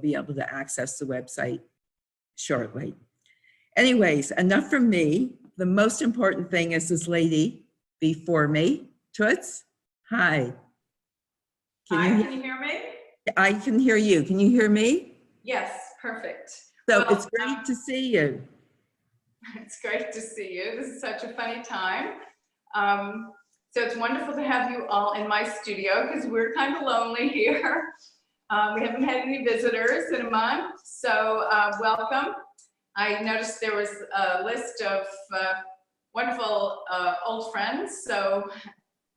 be able to access the website shortly. Anyways, enough from me. The most important thing is this lady before me. Toots, hi. Can you hear me? I can hear you. Can you hear me? Yes, perfect. So it's great to see you. It's great to see you. This is such a funny time. So it's wonderful to have you all in my studio because we're kind of lonely here. We haven't had any visitors in a month, so welcome. I noticed there was a list of wonderful old friends, so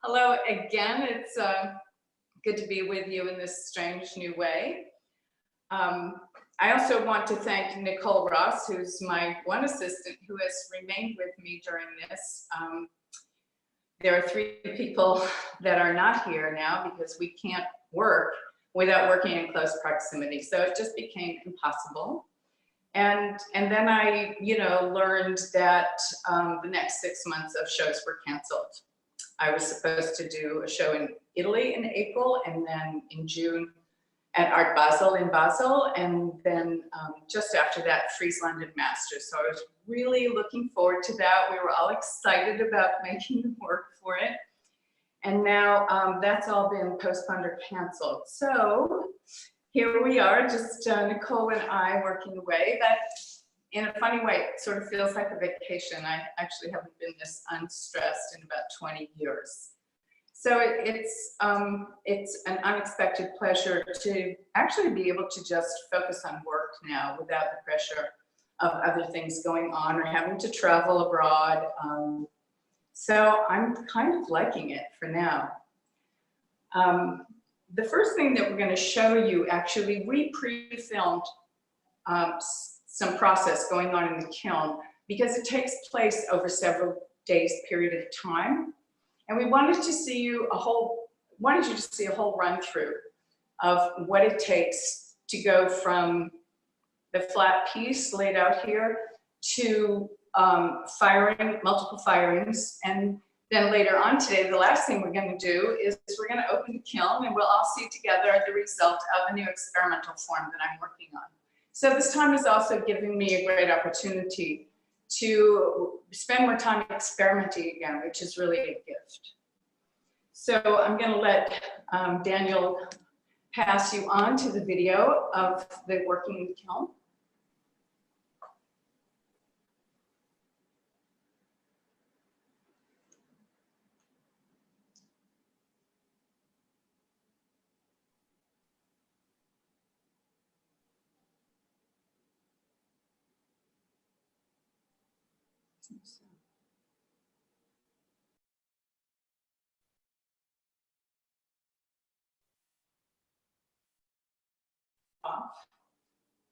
hello again. It's good to be with you in this strange new way. I also want to thank Nicole Ross, who's my one assistant who has remained with me during this. There are 3 people that are not here now because we can't work without working in close proximity. So it just became impossible. And then I, learned that the next 6 months of shows were canceled. I was supposed to do a show in Italy in April, and then in June at Art Basel in Basel, and then just after that, Friesland and Masters. So I was really looking forward to that. We were all excited about making the work for it. And now that's all been postponed or canceled. So here we are, just Nicole and I working away. That, in a funny way, it sort of feels like a vacation. I actually haven't been this unstressed in about 20 years. So it's an unexpected pleasure to actually be able to just focus on work now without the pressure of other things going on or having to travel abroad. So I'm kind of liking it for now. The first thing that we're going to show you, actually, we pre-filmed some process going on in the kiln because it takes place over several days period of time. And we wanted to see you wanted you to see a whole run through of what it takes to go from the flat piece laid out here to firing, multiple firings. And then later on today, the last thing we're going to do is we're going to open the kiln and we'll all see together the result of a new experimental form that I'm working on. So this time is also giving me a great opportunity to spend more time experimenting again, which is really a gift. So I'm going to let Daniel pass you on to the video of the working in the kiln.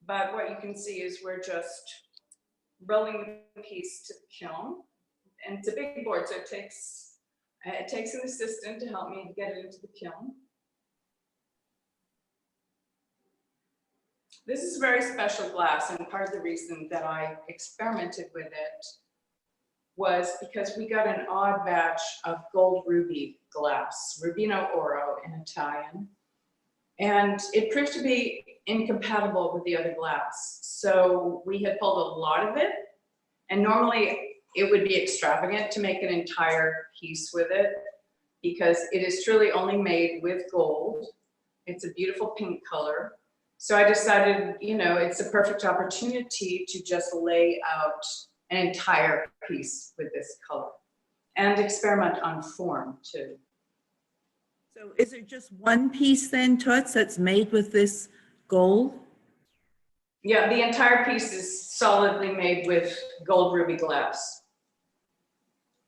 But what you can see is we're just rolling the piece to the kiln, and it's a big board, so it takes an assistant to help me get it into the kiln. This is a very special glass, and part of the reason that I experimented with it was because we got an odd batch of gold ruby glass, Rubino Oro in Italian, and it proved to be incompatible with the other glass. So we had pulled a lot of it, and normally it would be extravagant to make an entire piece with it because it is truly only made with gold. It's a beautiful pink color. So I decided, it's a perfect opportunity to just lay out an entire piece with this color and experiment on form too. So is it just one piece then, Toots, that's made with this gold? Yeah, the entire piece is solidly made with gold ruby glass,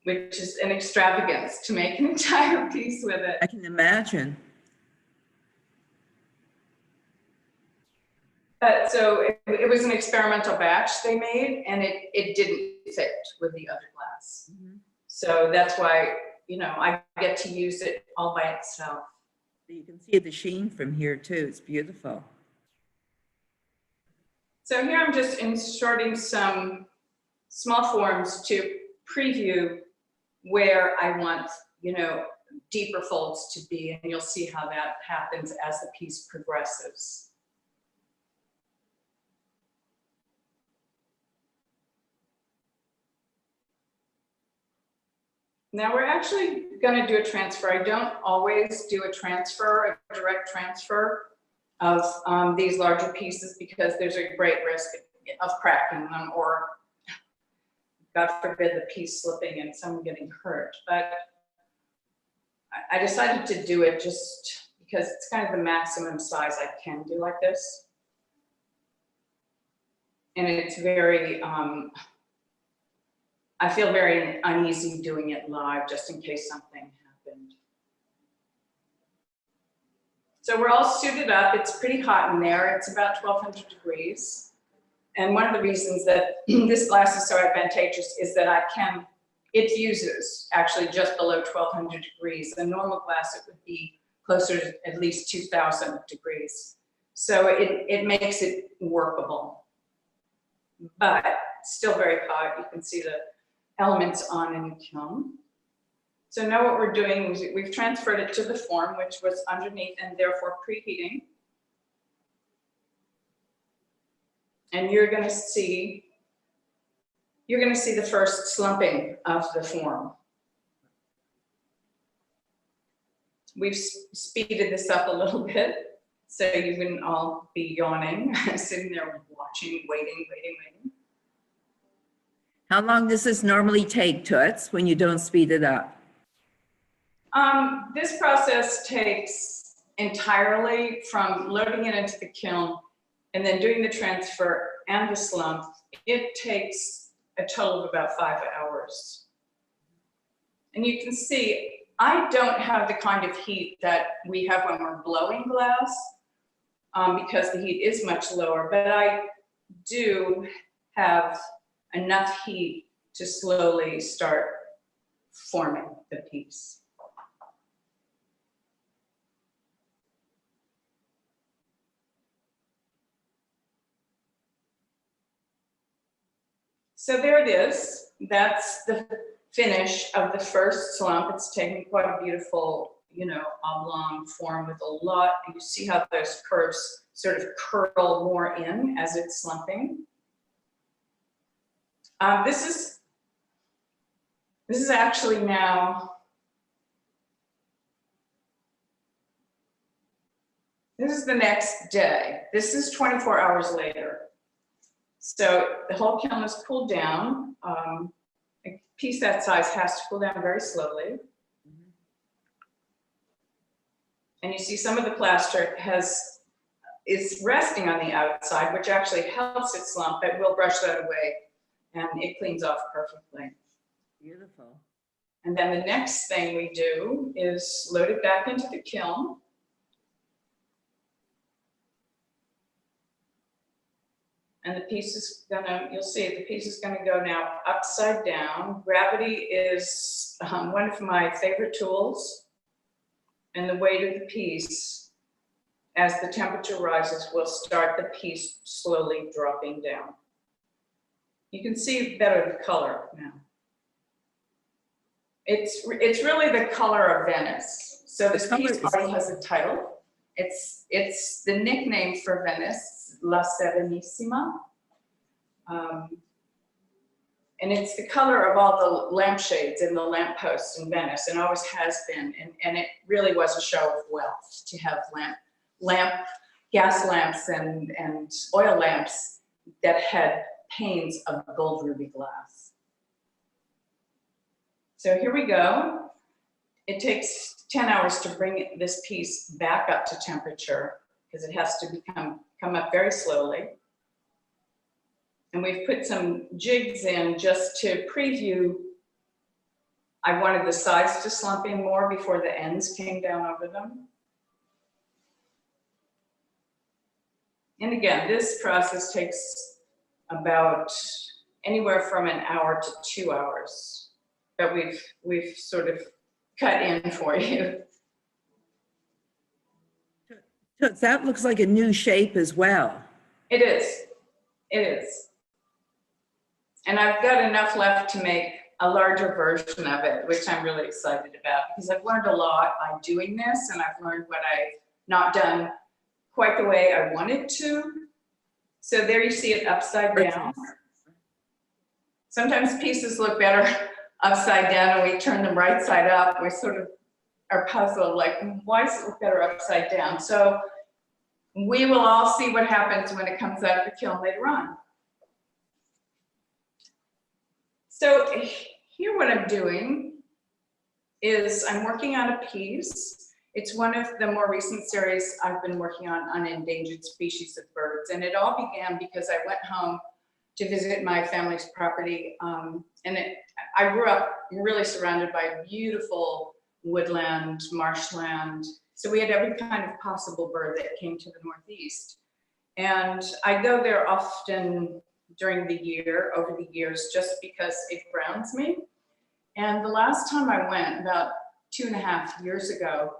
which is an extravagance to make an entire piece with it. I can imagine. But so it was an experimental batch they made, and it didn't fit with the other glass. Mm-hmm. So that's why, I get to use it all by itself. You can see the sheen from here too. It's beautiful. So here I'm just inserting some small forms to preview where I want, deeper folds to be, and you'll see how that happens as the piece progresses. Now we're actually going to do a transfer. I don't always do a transfer, a direct transfer of these larger pieces because there's a great risk of cracking them or, God forbid, the piece slipping and someone getting hurt. But I decided to do it just because it's kind of the maximum size I can do like this. And it's very, I feel very uneasy doing it live just in case something happened. So we're all suited up. It's pretty hot in there. It's about 1200 degrees. And one of the reasons that this glass is so advantageous is that it fuses actually just below 1200 degrees. A normal glass, it would be closer to at least 2000 degrees. So it makes it workable, but still very hot. You can see the elements on in the kiln. So now what we're doing is we've transferred it to the form, which was underneath and therefore preheating. And you're going to see the first slumping of the form. We've speeded this up a little bit so you wouldn't all be yawning, sitting there watching, waiting. How long does this normally take, Toots, when you don't speed it up? This process takes entirely from loading it into the kiln and then doing the transfer and the slump. It takes a total of about 5 hours. And you can see, I don't have the kind of heat that we have when we're blowing glass because the heat is much lower, but I do have enough heat to slowly start forming the piece. So there it is. That's the finish of the first slump. It's taken quite a beautiful, oblong form with a lot. You see how those curves sort of curl more in as it's slumping. This is actually now, this is the next day. This is 24 hours later. So the whole kiln is cooled down. A piece that size has to cool down very slowly. And you see some of the plaster is resting on the outside, which actually helps it slump, but we'll brush that away and it cleans off perfectly. Beautiful. And then the next thing we do is load it back into the kiln. And the piece is you'll see the piece is gonna go now upside down. Gravity is one of my favorite tools. And the weight of the piece, as the temperature rises, will start the piece slowly dropping down. You can see better the color now. It's really the color of Venice. So this piece already has a title. It's the nickname for Venice, La Serenissima. And it's the color of all the lampshades and the lampposts in Venice, and always has been. And it really was a show of wealth to have gas lamps and oil lamps that had panes of gold ruby glass. So here we go. It takes 10 hours to bring this piece back up to temperature because it has to come up very slowly. And we've put some jigs in just to preview. I wanted the sides to slump in more before the ends came down over them. And again, this process takes about anywhere from an hour to 2 hours that we've sort of cut in for you. So that looks like a new shape as well. It is. It is. And I've got enough left to make a larger version of it, which I'm really excited about because I've learned a lot by doing this, and I've learned what I've not done quite the way I wanted to. So there you see it upside down. Sometimes pieces look better upside down and we turn them right side up. We sort of are puzzled, like, why does it look better upside down? So we will all see what happens when it comes out of the kiln later on. So here what I'm doing is I'm working on a piece. It's one of the more recent series I've been working on endangered species of birds. And it all began because I went home to visit my family's property. I grew up really surrounded by beautiful woodland, marshland. So we had every kind of possible bird that came to the Northeast. And I go there often during the year, over the years, just because it grounds me. And the last time I went, about 2.5 years ago,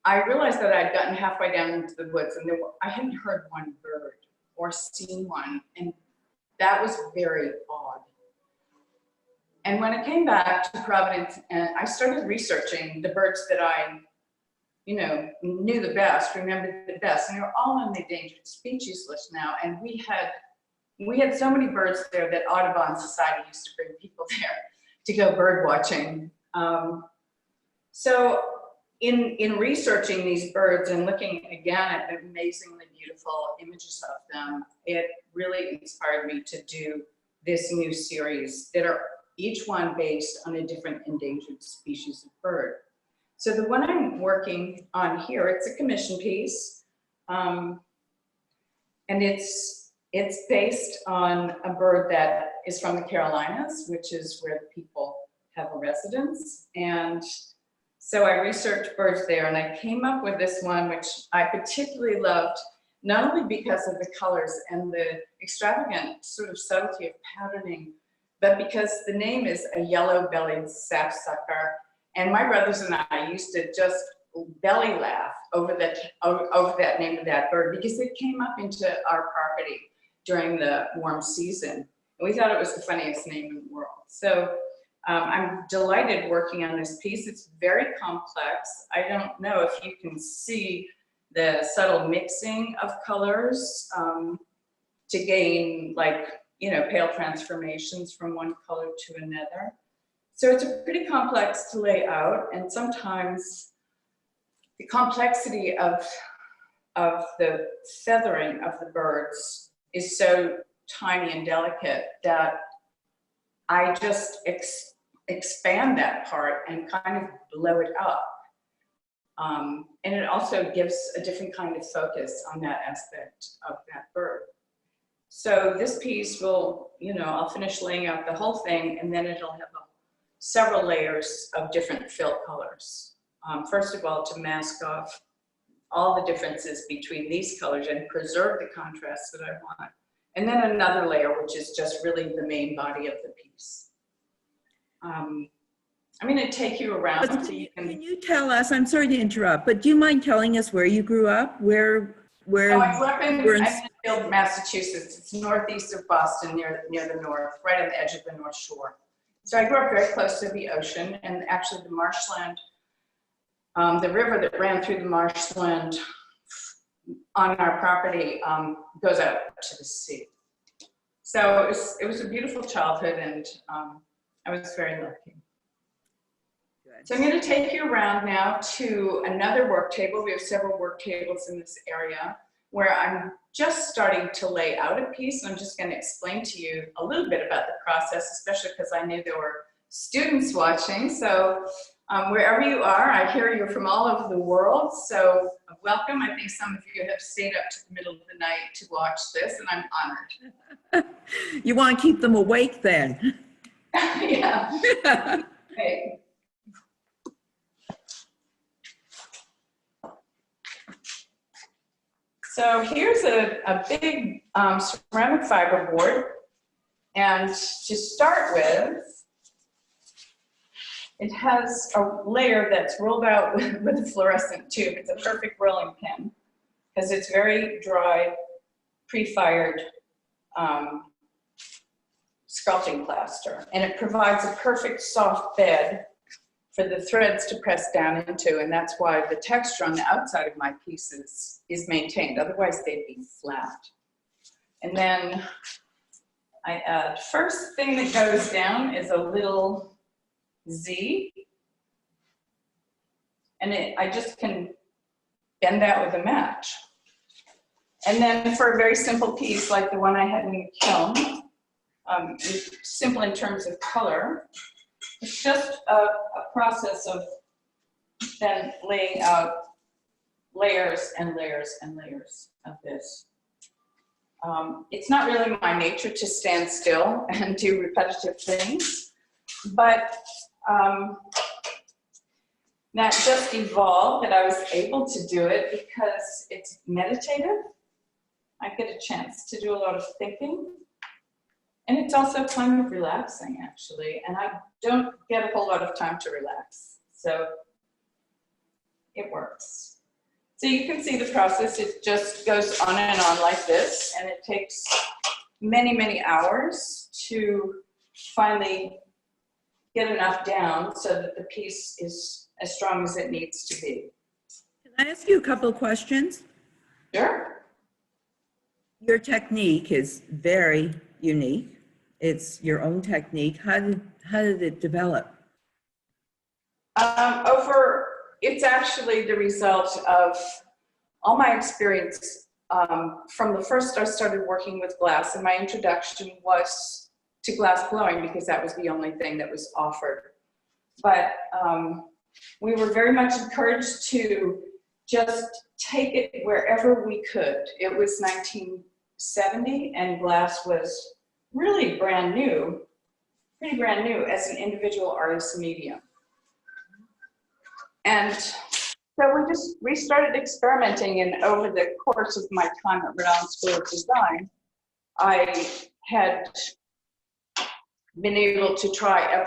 I realized that I'd gotten halfway down into the woods and I hadn't heard one bird or seen one. And that was very odd. And when I came back to Providence, and I started researching the birds that I, knew the best, remembered the best, and they were all on the endangered species list now. And we had so many birds there that Audubon Society used to bring people there to go bird watching. So in researching these birds and looking again at the amazingly beautiful images of them, it really inspired me to do this new series that are each one based on a different endangered species of bird. So the one I'm working on here, it's a commission piece, and it's based on a bird that is from the Carolinas, which is where the people have a residence. And so I researched birds there and I came up with this one, which I particularly loved, not only because of the colors and the extravagant sort of subtlety of patterning, but because the name is a yellow-bellied sapsucker. And my brothers and I used to just belly laugh over that name of that bird because it came up into our property during the warm season. And we thought it was the funniest name in the world. So I'm delighted working on this piece. It's very complex. I don't know if you can see the subtle mixing of colors to gain pale transformations from one color to another. So it's pretty complex to lay out, and sometimes the complexity of the feathering of the birds is so tiny and delicate that I just expand that part and kind of blow it up. And it also gives a different kind of focus on that aspect of that bird. So this piece will, I'll finish laying out the whole thing, and then it'll have several layers of different fill colors. First of all, to mask off all the differences between these colors and preserve the contrast that I want. And then another layer, which is just really the main body of the piece. I'm going to take you around so you can... Can you tell us, I'm sorry to interrupt, but do you mind telling us where you grew up? Where I grew up in Enfield, Massachusetts. It's northeast of Boston, near the north, right on the edge of the North Shore. So I grew up very close to the ocean, and actually the marshland, the river that ran through the marshland on our property goes out to the sea. So it was a beautiful childhood, and I was very lucky. So I'm going to take you around now to another work table. We have several work tables in this area where I'm just starting to lay out a piece. I'm just going to explain to you a little bit about the process, especially because I knew there were students watching. So wherever you are, I hear you're from all over the world. So welcome. I think some of you have stayed up to the middle of the night to watch this, and I'm honored. You want to keep them awake then? Yeah. Okay. So here's a big ceramic fiber board, and to start with, it has a layer that's rolled out with a fluorescent tube. It's a perfect rolling pin because it's very dry, pre-fired sculpting plaster, and it provides a perfect soft bed for the threads to press down into, and that's why the texture on the outside of my pieces is maintained. Otherwise, they'd be flat. And then I add, first thing that goes down is a little Z. And I just can bend that with a match. And then for a very simple piece like the one I had in the kiln, simple in terms of color, it's just a process of then laying out layers and layers and layers of this. It's not really my nature to stand still and do repetitive things, but that just evolved, that I was able to do it because it's meditative. I get a chance to do a lot of thinking. And it's also kind of relaxing, actually. And I don't get a whole lot of time to relax. So it works. So you can see the process. It just goes on and on like this. And it takes many, many hours to finally get enough down so that the piece is as strong as it needs to be. Can I ask you a couple of questions? Sure. Your technique is very unique. It's your own technique. How did it develop? It's actually the result of all my experience from the first I started working with glass, and my introduction was to glass blowing because that was the only thing that was offered. But we were very much encouraged to just take it wherever we could. It was 1970 and glass was really brand new, pretty brand new as an individual artist medium. And so we started experimenting, and over the course of my time at Rhode Island School of Design, I had been able to try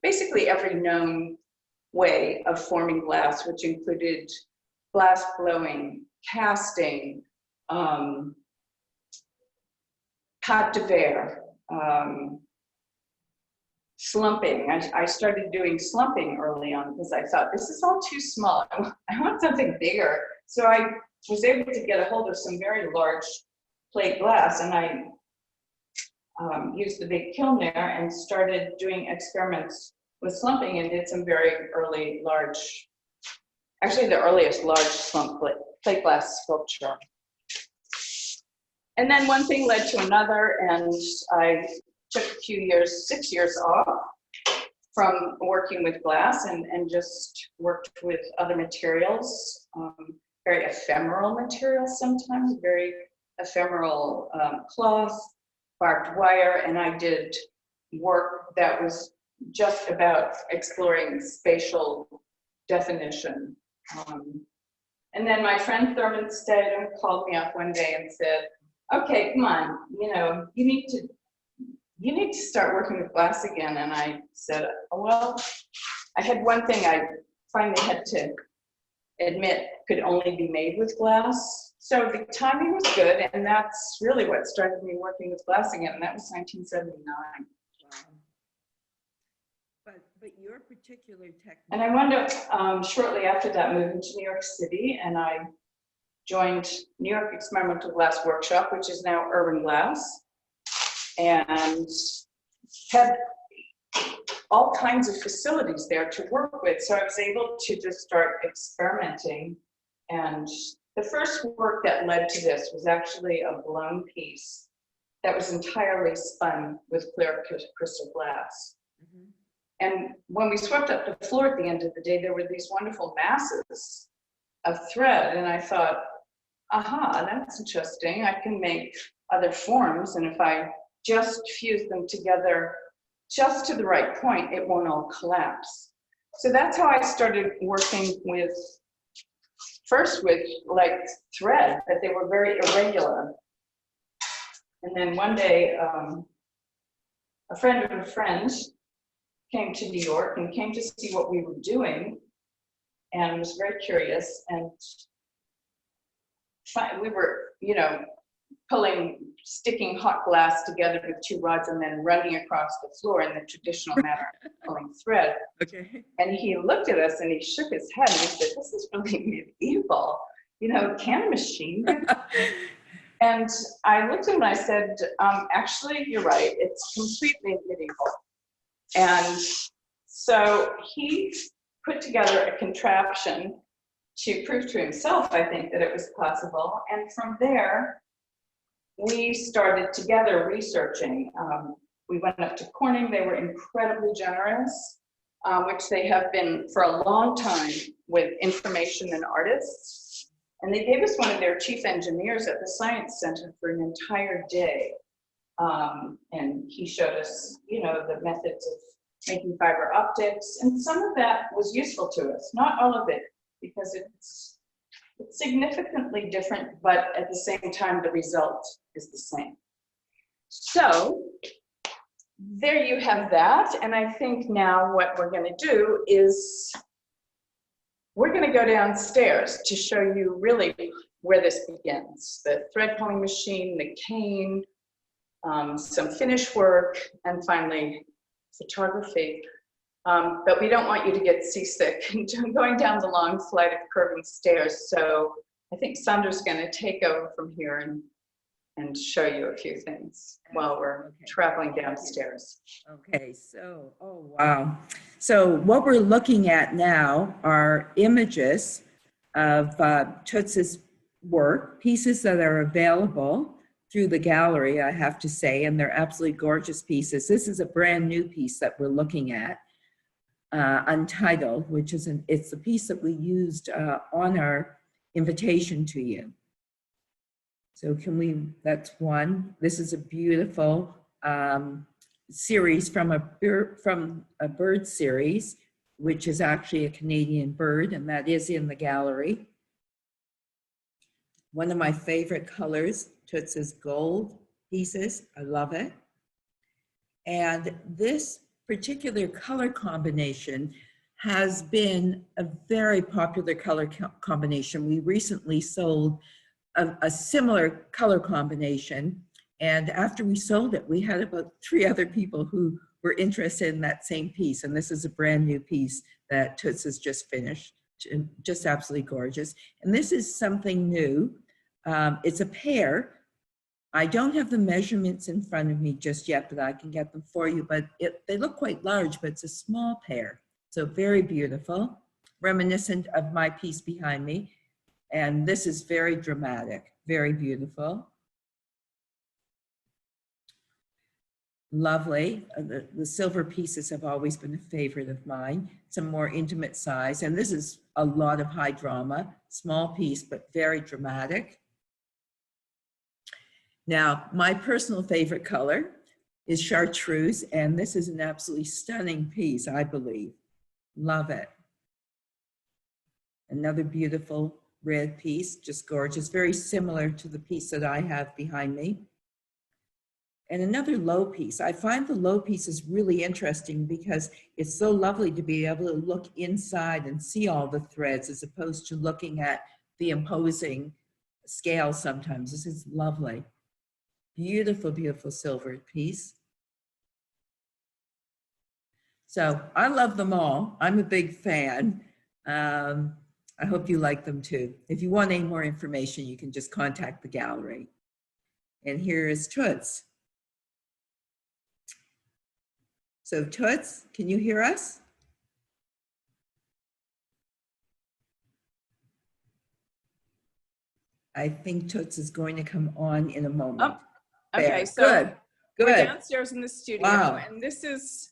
basically every known way of forming glass, which included glass blowing, casting, pâte de verre, slumping. I started doing slumping early on because I thought, this is all too small. I want something bigger. So I was able to get a hold of some very large plate glass, and I used the big kiln there and started doing experiments with slumping and did some very early large, actually the earliest large slump plate glass sculpture. And then one thing led to another, and I took a few years, 6 years off from working with glass and just worked with other materials, very ephemeral materials sometimes, very ephemeral cloth, barbed wire, and I did work that was just about exploring spatial definition. And then my friend Thurman Stedham called me up one day and said, okay, come on, you need to start working with glass again. And I said, well, I had one thing I finally had to admit could only be made with glass. So the timing was good, and that's really what started me working with glass again, and that was 1979. Wow. But your particular technique. And I wound up shortly after that moving to New York City, and I joined New York Experimental Glass Workshop, which is now Urban Glass, and had all kinds of facilities there to work with. So I was able to just start experimenting. And the first work that led to this was actually a blown piece that was entirely spun with clear crystal glass. Mm-hmm. And when we swept up the floor at the end of the day, there were these wonderful masses of thread. And I thought, aha, that's interesting. I can make other forms. And if I just fuse them together just to the right point, it won't all collapse. So that's how I started working with, first with like thread, that they were very irregular. And then one day, a friend of a friend came to New York and came to see what we were doing and was very curious. And we were, sticking hot glass together with two rods and then running across the floor in the traditional manner, pulling thread. Okay. And he looked at us and he shook his head and he said, this is really medieval. Can a machine do that? And I looked at him and I said, actually, you're right. It's completely medieval. And so he put together a contraption to prove to himself, I think, that it was possible. And from there, we started together researching. We went up to Corning. They were incredibly generous, which they have been for a long time with information and artists. And they gave us one of their chief engineers at the Science Center for an entire day. And he showed us, you know, the methods of making fiber optics. And some of that was useful to us, not all of it, because it's significantly different, but at the same time, the result is the same. So there you have that. And I think now what we're going to do is we're going to go downstairs to show you really where this begins. The thread pulling machine, the cane, some finish work, and finally photography. But we don't want you to get seasick going down the long flight of curving stairs. So I think Sandra's going to take over from here and show you a few things while we're traveling downstairs. Okay, so, oh, wow. So what we're looking at now are images of Toots's work, pieces that are available through the gallery, I have to say, and they're absolutely gorgeous pieces. This is a brand new piece that we're looking at, Untitled, which is it's the piece that we used on our invitation to you. So that's one. This is a beautiful series from a bird series, which is actually a Canadian bird, and that is in the gallery. One of my favorite colors, Toots's gold pieces. I love it. And this particular color combination has been a very popular color combination. We recently sold a similar color combination, and after we sold it, we had about 3 other people who were interested in that same piece, and this is a brand new piece that Toots has just finished, just absolutely gorgeous. And this is something new. It's a pair. I don't have the measurements in front of me just yet, but I can get them for you, but they look quite large, but it's a small pair. So very beautiful, reminiscent of my piece behind me. And this is very dramatic, very beautiful. Lovely. The silver pieces have always been a favorite of mine. Some more intimate size. And this is a lot of high drama, small piece, but very dramatic. Now, my personal favorite color is chartreuse, and this is an absolutely stunning piece, I believe. Love it. Another beautiful red piece, just gorgeous, very similar to the piece that I have behind me. And another low piece. I find the low pieces really interesting because it's so lovely to be able to look inside and see all the threads as opposed to looking at the imposing scale sometimes. This is lovely. Beautiful, beautiful silver piece. So I love them all. I'm a big fan. I hope you like them too. If you want any more information, you can just contact the gallery. And here is Toots. So Toots, can you hear us? I think Toots is going to come on in a moment. Oh, okay, so good. We're downstairs in the studio, wow. And this is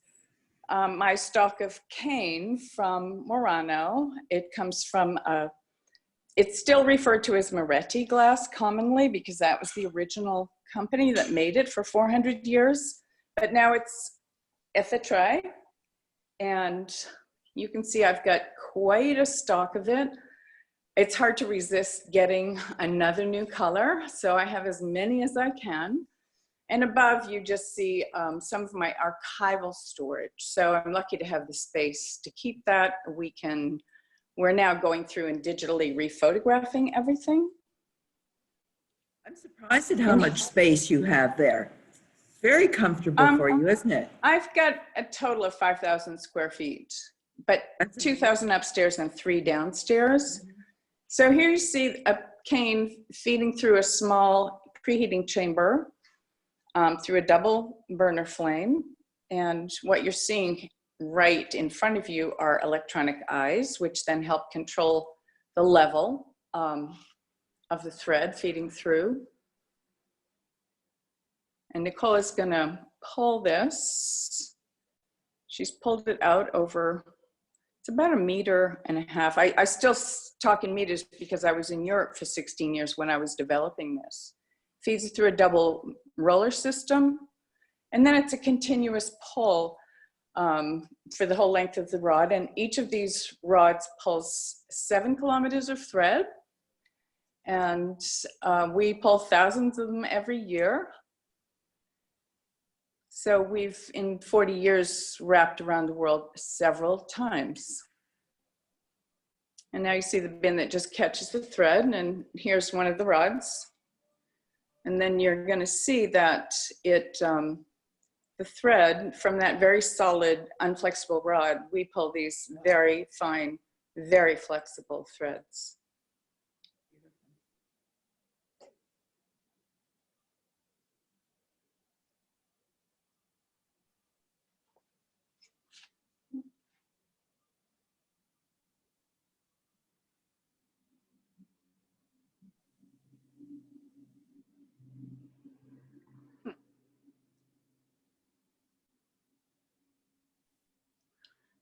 my stock of cane from Murano. It comes from it's still referred to as Moretti glass commonly because that was the original company that made it for 400 years. But now it's Effetrae, and you can see I've got quite a stock of it. It's hard to resist getting another new color, so I have as many as I can. And above, you just see some of my archival storage. So I'm lucky to have the space to keep that. We're now going through and digitally rephotographing everything. I'm surprised at how much space you have there. Very comfortable for you, isn't it? I've got a total of 5,000 square feet, but 2,000 upstairs and 3 downstairs. So here you see a cane feeding through a small preheating chamber through a double burner flame. And what you're seeing right in front of you are electronic eyes, which then help control the level of the thread feeding through. And Nicole is gonna pull this. She's pulled it out over, it's about 1.5 meters. I still talk in meters because I was in Europe for 16 years when I was developing this. Feeds it through a double roller system. And then it's a continuous pull for the whole length of the rod. And each of these rods pulls 7 kilometers of thread. And we pull thousands of them every year. So we've, in 40 years, wrapped around the world several times. And now you see the bin that just catches the thread, and here's one of the rods. And then you're gonna see that it, the thread from that very solid, unflexible rod, we pull these very fine, very flexible threads.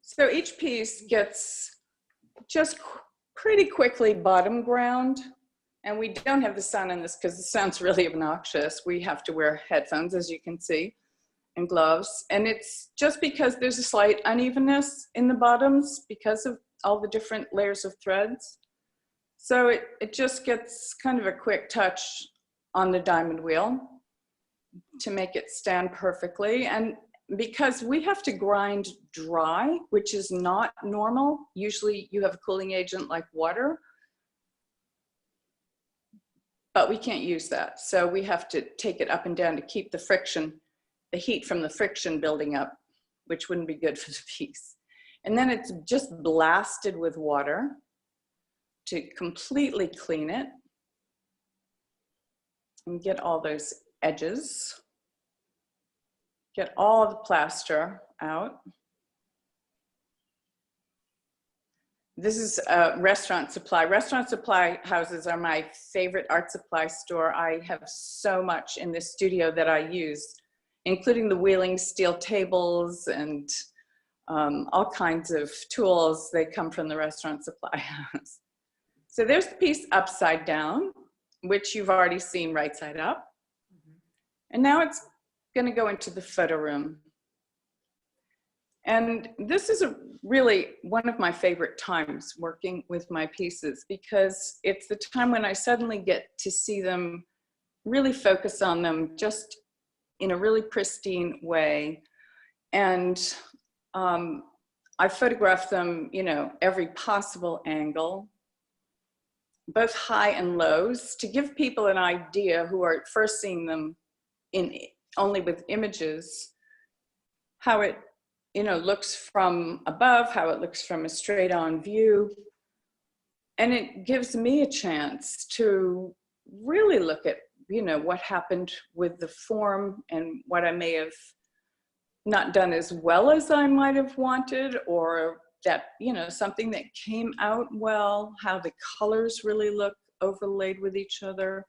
So each piece gets just pretty quickly bottom ground, and we don't have the sound in this because the sound's really obnoxious. We have to wear headphones, as you can see, and gloves. And it's just because there's a slight unevenness in the bottoms because of all the different layers of threads. So it just gets kind of a quick touch on the diamond wheel to make it stand perfectly. And because we have to grind dry, which is not normal. Usually you have a cooling agent like water, but we can't use that. So we have to take it up and down to keep the friction, the heat from the friction building up, which wouldn't be good for the piece. And then it's just blasted with water to completely clean it and get all those edges. Get all the plaster out. This is a restaurant supply. Restaurant supply houses are my favorite art supply store. I have so much in this studio that I use, including the wheeling steel tables and all kinds of tools. They come from the restaurant supply house. So there's the piece upside down, which you've already seen right side up. And now it's going to go into the photo room. And this is really one of my favorite times working with my pieces, because it's the time when I suddenly get to see them, really focus on them just in a really pristine way. And I photograph them, you know, every possible angle, both high and lows, to give people an idea who are first seeing them in only with images, how it, you know, looks from above, how it looks from a straight on view. And it gives me a chance to really look at, you know, what happened with the form and what I may have not done as well as I might have wanted, or that, you know, something that came out well, how the colors really look overlaid with each other.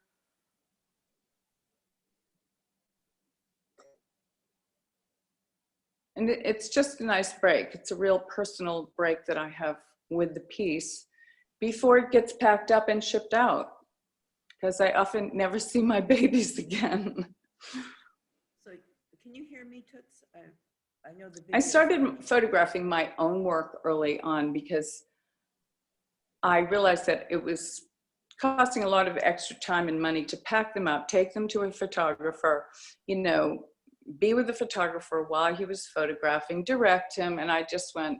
And it's just a nice break. It's a real personal break that I have with the piece before it gets packed up and shipped out, because I often never see my babies again. So can you hear me, Toots? I know the I started photographing my own work early on because I realized that it was costing a lot of extra time and money to pack them up, take them to a photographer, you know, be with the photographer while he was photographing, direct him, and I just went,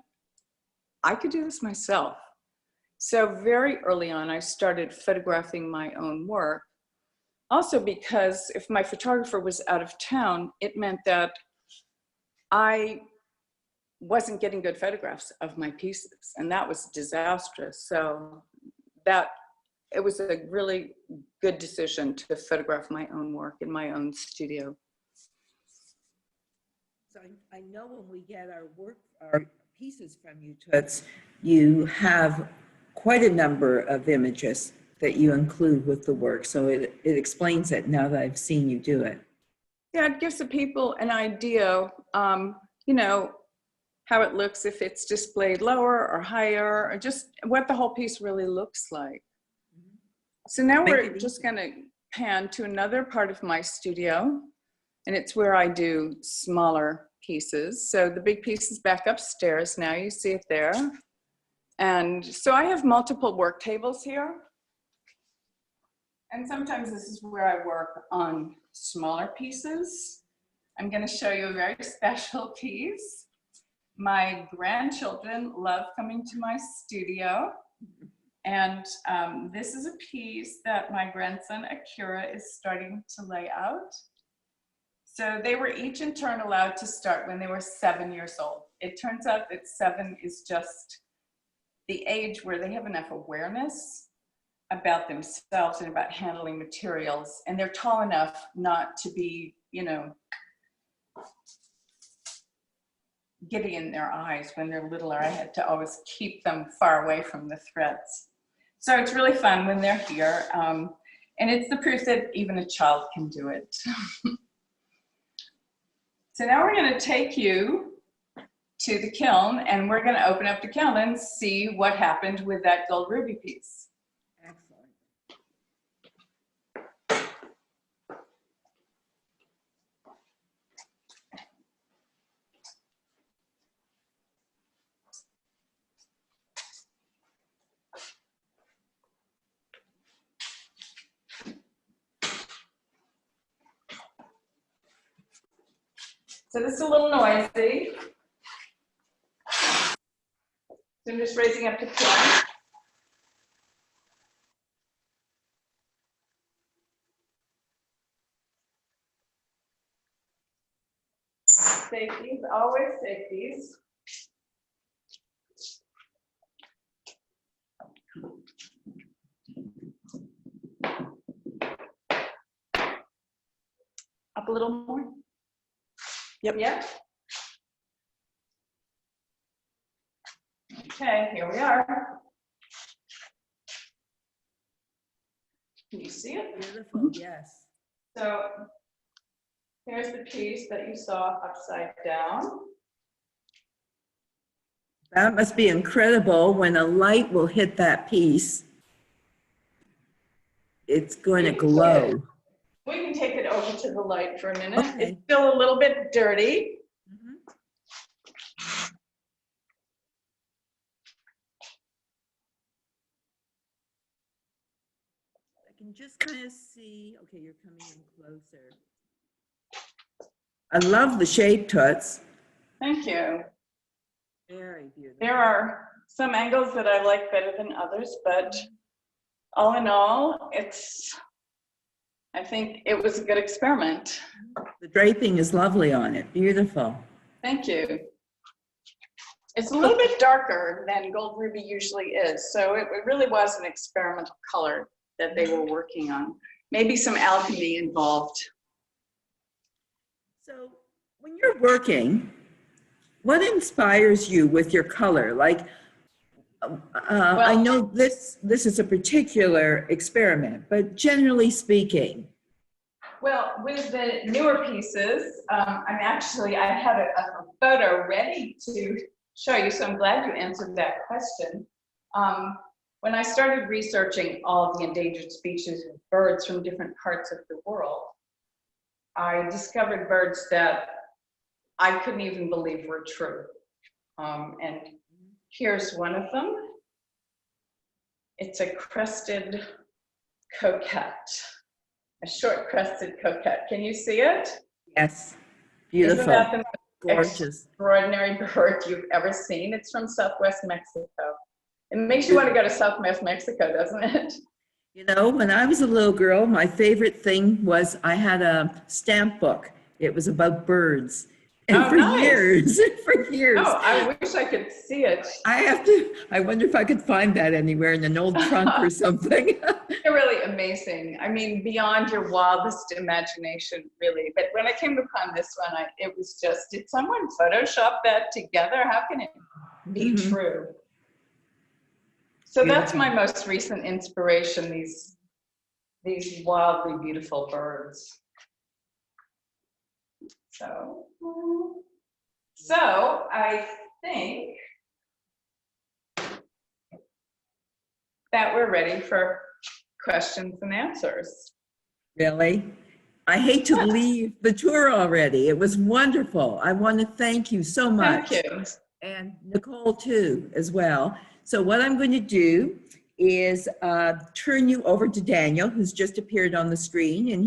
I could do this myself. So very early on, I started photographing my own work. Also because if my photographer was out of town, it meant that I wasn't getting good photographs of my pieces, and that was disastrous. So that it was a really good decision to photograph my own work in my own studio. So I know when we get our pieces from you, Toots, you have quite a number of images that you include with the work. So it explains it now that I've seen you do it. Yeah, it gives the people an idea, you know, how it looks if it's displayed lower or higher, or just what the whole piece really looks like. So now we're just going to pan to another part of my studio, and it's where I do smaller pieces. So the big piece is back upstairs now, you see it there. And so I have multiple work tables here. And sometimes this is where I work on smaller pieces. I'm going to show you a very special piece. My grandchildren love coming to my studio. And this is a piece that my grandson Akira is starting to lay out. So they were each in turn allowed to start when they were 7 years old. It turns out that 7 is just the age where they have enough awareness about themselves and about handling materials, and they're tall enough not to be, you know, giddy in their eyes when they're littler. I had to always keep them far away from the threads. So it's really fun when they're here, and it's the proof that even a child can do it. So now we're going to take you to the kiln, and we're going to open up the kiln and see what happened with that gold ruby piece. Excellent. So this is a little noisy. So I'm just raising up the kiln. Safeties, always safeties. Up a little more. Yep. Yep. Okay, here we are. Can you see it? Beautiful, yes. So here's the piece that you saw upside down. That must be incredible when a light will hit that piece. It's going to glow. We can take it over to the light for a minute. Okay. It's still a little bit dirty. I can just kind of see, okay, you're coming in closer. I love the shape, Toots. Thank you. Very beautiful. There are some angles that I like better than others, but all in all, I think it was a good experiment. The draping is lovely on it. Beautiful. Thank you. It's a little bit darker than gold ruby usually is, so it really was an experimental color that they were working on. Maybe some alchemy involved. So when you're working, what inspires you with your color? Like, I know this is a particular experiment, but generally speaking. Well, with the newer pieces, I have a photo ready to show you, so I'm glad you answered that question. When I started researching all of the endangered species of birds from different parts of the world, I discovered birds that I couldn't even believe were true. And here's one of them. It's a crested coquette, a short crested coquette. Can you see it? Yes, beautiful. Isn't that the most gorgeous, extraordinary bird you've ever seen? It's from Southwest Mexico. It makes you want to go to Southwest Mexico, doesn't it? You know, when I was a little girl, my favorite thing was I had a stamp book. It was about birds. And Oh, for nice. years, for years. Oh, I wish I could see it. I wonder if I could find that anywhere in an old trunk or something. They're really amazing. I mean, beyond your wildest imagination, really. But when I came upon this one, it was just, did someone Photoshop that together? How can it be Mhm. true? So that's Beautiful. my most recent inspiration, these wildly beautiful birds. So I think that we're ready for questions and answers. Really? I hate to leave the tour already. It was wonderful. I want to thank you so much. Thank you. And Nicole too, as well. So what I'm going to do is turn you over to Daniel, who's just appeared on the screen, and